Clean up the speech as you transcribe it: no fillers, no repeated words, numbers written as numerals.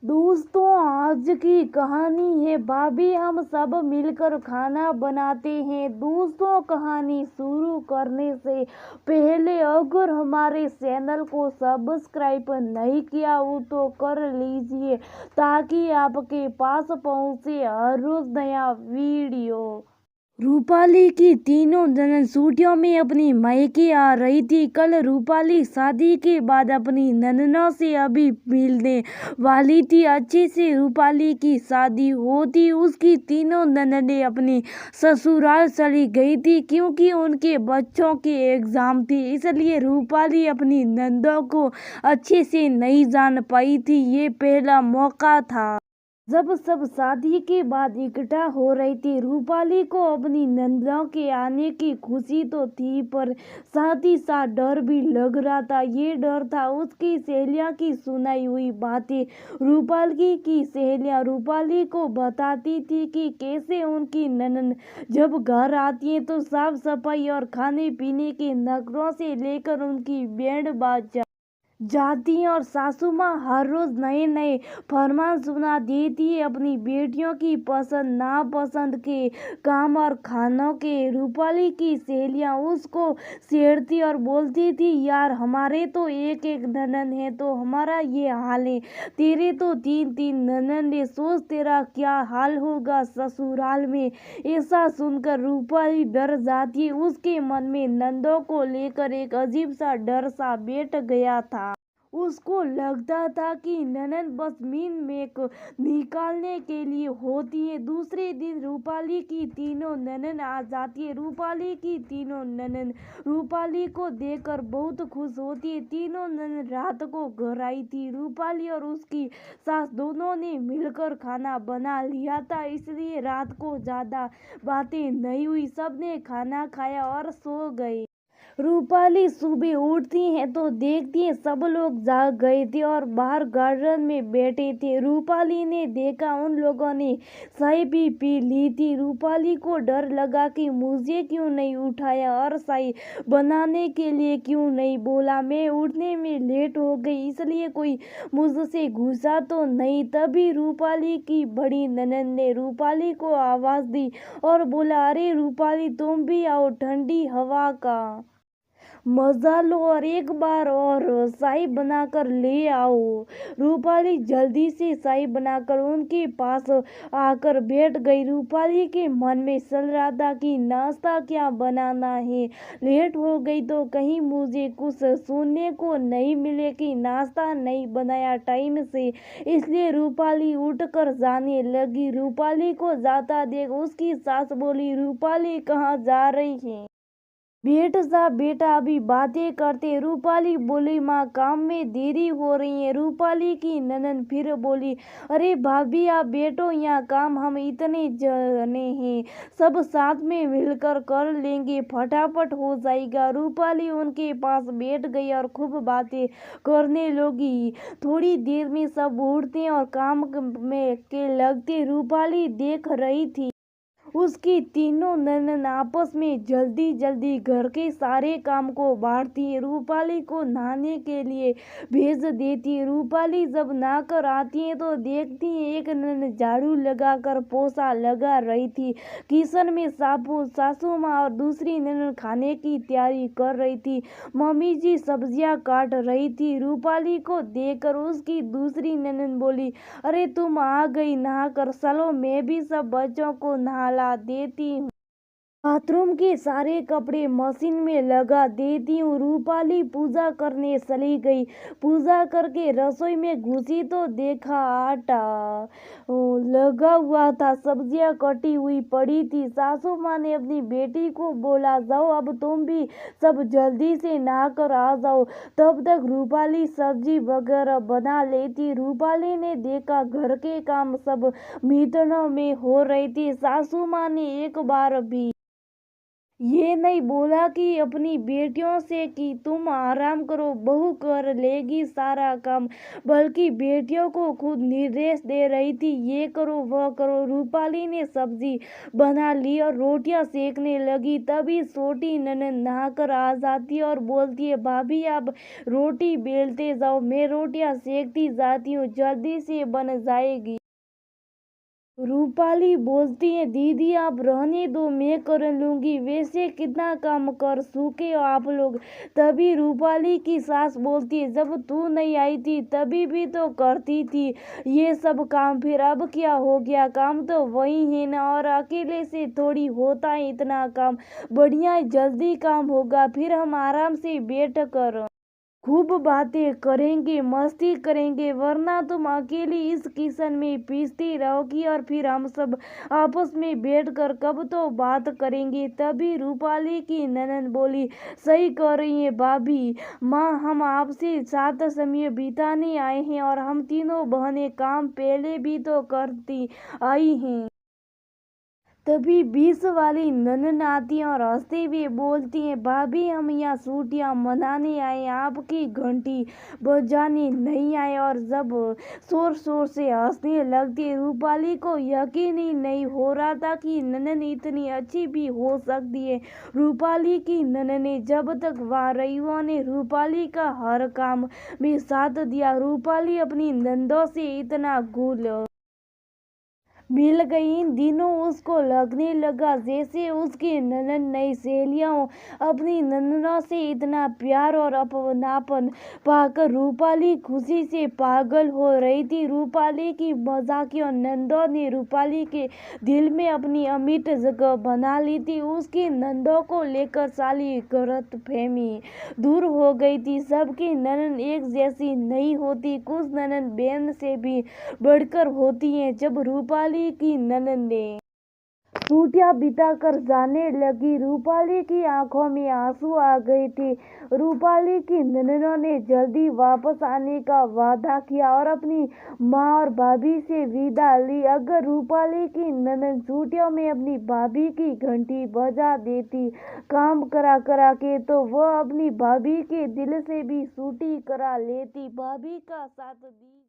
दोस्तों, आज की कहानी है भाभी हम सब मिलकर खाना बनाते हैं। दोस्तों, कहानी शुरू करने से पहले अगर हमारे चैनल को सब्सक्राइब नहीं किया हो तो कर लीजिए ताकि आपके पास पहुंचे हर रोज नया वीडियो। रूपाली की तीनों ननद छुट्टियों में अपनी मायके आ रही थी। कल रूपाली शादी के बाद अपनी ननदों से अभी मिलने वाली थी। अच्छे से रूपाली की शादी होती उसकी तीनों ननदें अपने ससुराल चली गई थी क्योंकि उनके बच्चों के एग्जाम थे। इसलिए रूपाली अपनी ननदों को अच्छे से नहीं जान पाई थी। ये पहला मौका था जब सब शादी के बाद इकट्ठा हो रही थी। रूपाली को अपनी नंदों के आने की खुशी तो थी पर साथ ही साथ डर भी लग रहा था। ये डर था उसकी सहेलियों की सुनाई हुई बातें। रूपाली की सहेलियां रूपाली को बताती थी कि कैसे उनकी ननद जब घर आती है तो साफ सफाई और खाने पीने के नखरों से लेकर उनकी बैंड बाजा जाती हैं और सासू माँ हर रोज नए नए फरमान सुना देती है अपनी बेटियों की पसंद नापसंद के काम और खानों के। रूपाली की सहेलियां उसको छेड़ती और बोलती थी, यार हमारे तो एक एक ननद है तो हमारा ये हाल है, तेरे तो तीन तीन ननद है, सोच तेरा क्या हाल होगा ससुराल में। ऐसा सुनकर रूपाली डर जाती है। उसके मन में नंदों को लेकर एक अजीब सा डर सा बैठ गया था। उसको लगता था कि ननद बस मीन मेक निकालने के लिए होती है। दूसरे दिन रूपाली की तीनों ननद आ जाती है। रूपाली की तीनों ननद रूपाली को देखकर बहुत खुश होती है। तीनों ननद रात को घर आई थी। रूपाली और उसकी सास दोनों ने मिलकर खाना बना लिया था, इसलिए रात को ज्यादा बातें नहीं हुई। सबने खाना खाया और सो गए। रूपाली सुबह उठती है तो देखती है सब लोग जाग गए थे और बाहर गार्डन में बैठे थे। रूपाली ने देखा उन लोगों ने चाय भी पी ली थी। रूपाली को डर लगा कि मुझे क्यों नहीं उठाया और चाय बनाने के लिए क्यों नहीं बोला। मैं उठने में लेट हो गई इसलिए कोई मुझसे गुस्सा तो नहीं। तभी रूपाली की बड़ी ननद ने रूपाली को आवाज दी और बोला, अरे रूपाली तुम भी आओ, ठंडी हवा का मजा लो और एक बार और चाय बनाकर ले आओ। रूपाली जल्दी से चाय बनाकर उनके पास आकर बैठ गई। रूपाली के मन में चल रहा था कि नाश्ता क्या बनाना है, लेट हो गई तो कहीं मुझे कुछ सुनने को नहीं मिले कि नाश्ता नहीं बनाया टाइम से। इसलिए रूपाली उठकर जाने लगी। रूपाली को जाता देख उसकी सास बोली, रूपाली कहाँ जा रही है, बैठ जा बेटा, अभी बातें करते। रूपाली बोली, माँ काम में देरी हो रही है। रूपाली की ननद फिर बोली, अरे भाभी आप बैठो, यहाँ काम हम इतने जने हैं, सब साथ में मिलकर कर लेंगे, फटाफट हो जाएगा। रूपाली उनके पास बैठ गई और खूब बातें करने लगी। थोड़ी देर में सब उठते और काम में के लगते। रूपाली देख रही थी उसकी तीनों ननद आपस में जल्दी जल्दी घर के सारे काम को बांटती है। रूपाली को नहाने के लिए भेज देती है। रूपाली जब नहाकर आती है तो देखती है एक ननद झाड़ू लगाकर पोछा लगा रही थी। किचन में सासू माँ और दूसरी ननद खाने की तैयारी कर रही थी। मम्मी जी सब्जियां काट रही थी। रूपाली को देखकर उसकी दूसरी ननद बोली, अरे तुम आ गई नहाकर, चलो मैं भी सब बच्चों को नहला देती हूँ, बाथरूम के सारे कपड़े मशीन में लगा देती हूँ। रूपाली पूजा करने चली गई। पूजा करके रसोई में घुसी तो देखा आटा लगा हुआ था, सब्जियां कटी हुई पड़ी थी। सासू माँ ने अपनी बेटी को बोला, जाओ अब तुम भी सब जल्दी से नहाकर आ जाओ, तब तक रूपाली सब्जी वगैरह बना लेती। रूपाली ने देखा घर के काम सब मिनटों में हो रहे थे। सासू माँ ने एक बार भी ये नहीं बोला कि अपनी बेटियों से कि तुम आराम करो, बहू कर लेगी सारा काम, बल्कि बेटियों को खुद निर्देश दे रही थी, ये करो वह करो। रूपाली ने सब्जी बना ली और रोटियां सेकने लगी। तभी छोटी ननद नहाकर आ जाती है और बोलती है, भाभी आप रोटी बेलते जाओ, मैं रोटियां सेकती जाती हूँ, जल्दी से बन जाएगी। रूपाली बोलती है, दीदी आप रहने दो, मैं कर लूंगी, वैसे कितना काम कर चुके हो आप लोग। तभी रूपाली की सास बोलती है, जब तू नहीं आई थी तभी भी तो करती थी ये सब काम, फिर अब क्या हो गया, काम तो वही है ना, और अकेले से थोड़ी होता है इतना काम, बढ़िया जल्दी काम होगा, फिर हम आराम से बैठ कर खूब बातें करेंगे, मस्ती करेंगे, वरना तुम अकेली इस किचन में पीसती रहोगी और फिर हम सब आपस में बैठकर कब तो बात करेंगे। तभी रूपाली की ननद बोली, सही कह रही है भाभी माँ, हम आपसे साथ समय बिताने आए हैं और हम तीनों बहनें काम पहले भी तो करती आई हैं। तभी बीच वाली ननद आती है और हंसते हुए बोलती है, भाभी हम यहाँ छुट्टियाँ मनाने आए, आपकी घंटी बजाने नहीं आए। और जब शोर शोर से हंसने लगती है, रूपाली को यकीन ही नहीं हो रहा था कि ननद इतनी अच्छी भी हो सकती है। रूपाली की ननद ने जब तक वहाँ रही उन्होंने रूपाली का हर काम में साथ दिया। रूपाली अपनी नंदों से इतना घुल मिल गई, इन दिनों उसको लगने लगा जैसे उसकी ननद नई सहेलियां हो। अपनी ननदों से इतना प्यार और अपनापन पाकर रूपाली खुशी से पागल हो रही थी। रूपाली की मजाकियों नंदों ने रूपाली के दिल में अपनी अमिट जगह बना ली थी। उसकी नंदों को लेकर सारी गलतफहमी दूर हो गई थी। सबकी ननद एक जैसी नहीं होती, कुछ ननद बहन से भी बढ़कर होती हैं। जब रूपाली की ननद ने छुट्टियां बिताकर जाने लगी, रूपाली की आंखों में आंसू आ गए थे। रूपाली की ननदों ने जल्दी वापस आने का वादा किया और अपनी माँ और भाभी से विदा ली। अगर रूपाली की ननद छुट्टियों में अपनी भाभी की घंटी बजा देती काम करा करा के, तो वह अपनी भाभी के दिल से भी छुट्टी करा लेती। भाभी का साथ दी